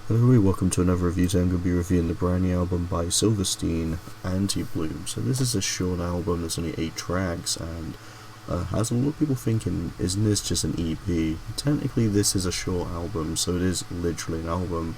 Hello, welcome to another review. Today I'm going to be reviewing the brand new album by Silverstein, Antibloom. So this is a short album, there's only 8 tracks, and has a lot of people thinking, isn't this just an EP? Technically this is a short album, so it is literally an album,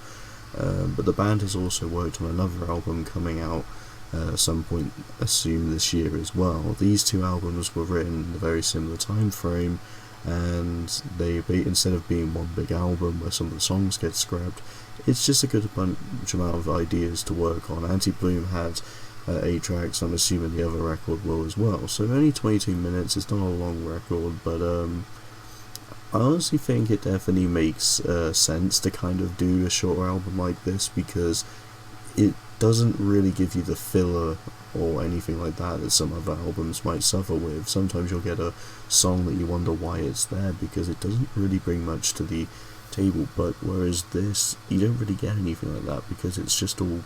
but the band has also worked on another album coming out at some point, assume this year as well. These two albums were written in a very similar time frame, and instead of being one big album where some of the songs get scrapped, it's just a good bunch amount of ideas to work on. Antibloom had 8 tracks, I'm assuming the other record will as well. So only 22 minutes, it's not a long record, but I honestly think it definitely makes sense to kind of do a shorter album like this, because it doesn't really give you the filler or anything like that some other albums might suffer with. Sometimes you'll get a song that you wonder why it's there, because it doesn't really bring much to the table, but whereas this, you don't really get anything like that because it's just all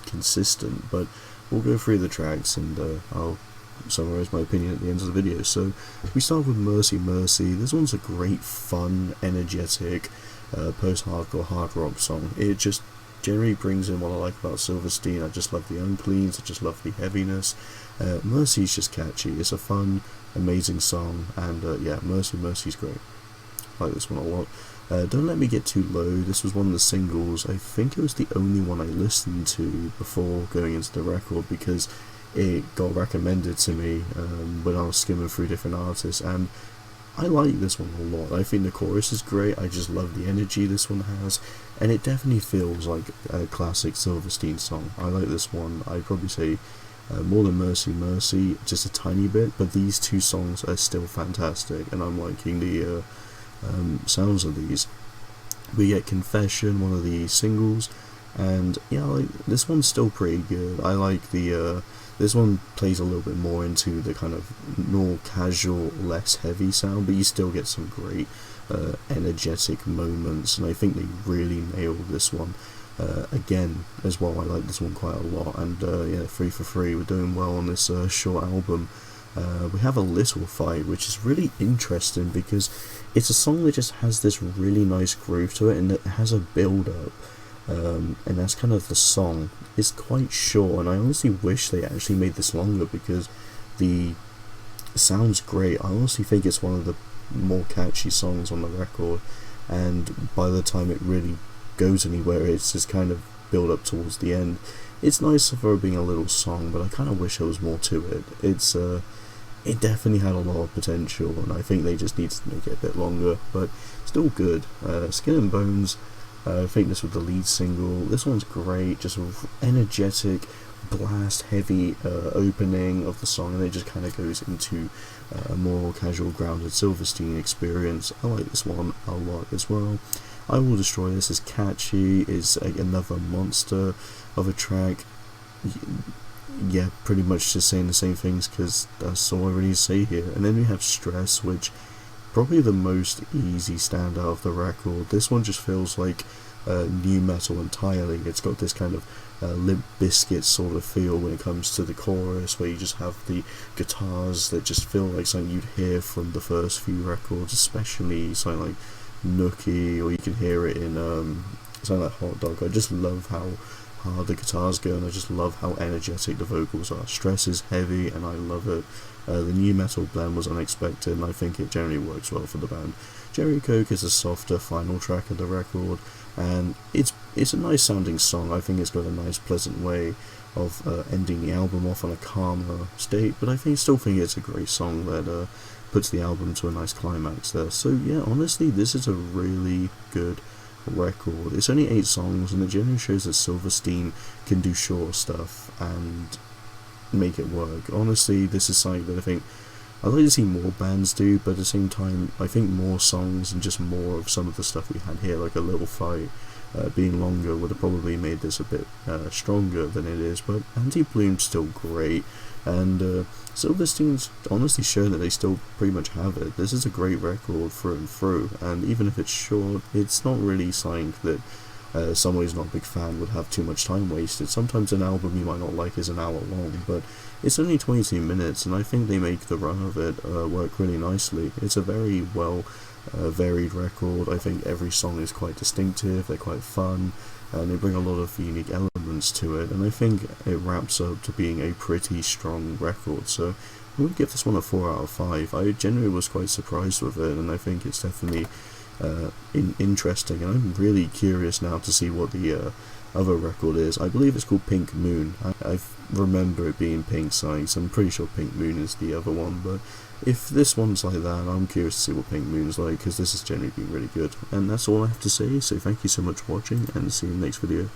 consistent. But we'll go through the tracks and I'll summarise my opinion at the end of the video. So we start with Mercy Mercy. This one's a great, fun, energetic post-hardcore hard rock song. It just generally brings in what I like about Silverstein. I just love the uncleans, I just love the heaviness. Mercy's just catchy, it's a fun, amazing song, and yeah, Mercy's great. I like this one a lot. Don't Let Me Get Too Low, this was one of the singles. I think it was the only one I listened to before going into the record, because it got recommended to me when I was skimming through different artists, and I like this one a lot. I think the chorus is great, I just love the energy this one has, and it definitely feels like a classic Silverstein song. I like this one, I'd probably say more than Mercy Mercy, just a tiny bit, but these two songs are still fantastic, and I'm liking the sounds of these. We get Confession, one of the singles, and yeah, like, this one's still pretty good. I like the this one plays a little bit more into the kind of more casual, less heavy sound, but you still get some great energetic moments, and I think they really nailed this one again as well. I like this one quite a lot, and yeah, 3 for 3, we're doing well on this short album. We have A Little Fight, which is really interesting because it's a song that just has this really nice groove to it, and it has a build up, and that's kind of the song. It's quite short, and I honestly wish they actually made this longer, because it sounds great. I honestly think it's one of the more catchy songs on the record, and by the time it really goes anywhere, it's just kind of build up towards the end. It's nice for being a little song, but I kind of wish there was more to it. It definitely had a lot of potential, and I think they just need to make it a bit longer, but still good. Skin and Bones, I think this was the lead single. This one's great, just an energetic, blast heavy opening of the song, and it just kind of goes into a more casual, grounded Silverstein experience. I like this one a lot as well. I Will Destroy This is catchy, is another monster of a track. Yeah, pretty much just saying the same things, because that's all I really say here. And then we have Stress, which probably the most easy standout of the record. This one just feels like new metal entirely. It's got this kind of Limp Bizkit sort of feel when it comes to the chorus, where you just have the guitars that just feel like something you'd hear from the first few records, especially something like Nookie, or you can hear it in something like Hot Dog. I just love how hard the guitars go, and I just love how energetic the vocals are. Stress is heavy, and I love it. The new metal blend was unexpected, and I think it generally works well for the band. Jerry Coke is a softer final track of the record, and it's a nice sounding song. I think it's got a nice, pleasant way of ending the album off on a calmer state, but I still think it's a great song that puts the album to a nice climax there. So yeah, honestly, this is a really good record. It's only 8 songs, and it generally shows that Silverstein can do short stuff and make it work. Honestly, this is something that I think I'd like to see more bands do, but at the same time, I think more songs and just more of some of the stuff we had here, like A Little Fight, being longer, would have probably made this a bit stronger than it is. But Antibloom's still great, and Silverstein's honestly shown that they still pretty much have it. This is a great record through and through, and even if it's short, it's not really something that someone who's not a big fan would have too much time wasted. Sometimes an album you might not like is an hour long, but it's only 22 minutes, and I think they make the run of it work really nicely. It's a very well varied record. I think every song is quite distinctive, they're quite fun, and they bring a lot of unique elements to it, and I think it wraps up to being a pretty strong record. So I would give this one a 4 out of 5. I genuinely was quite surprised with it, and I think it's definitely interesting, and I'm really curious now to see what the other record is. I believe it's called Pink Moon. I remember it being Pink Sign, so I'm pretty sure Pink Moon is the other one, but if this one's like that, I'm curious to see what Pink Moon is like, because this has generally been really good. And that's all I have to say, so thank you so much for watching, and see you in the next video.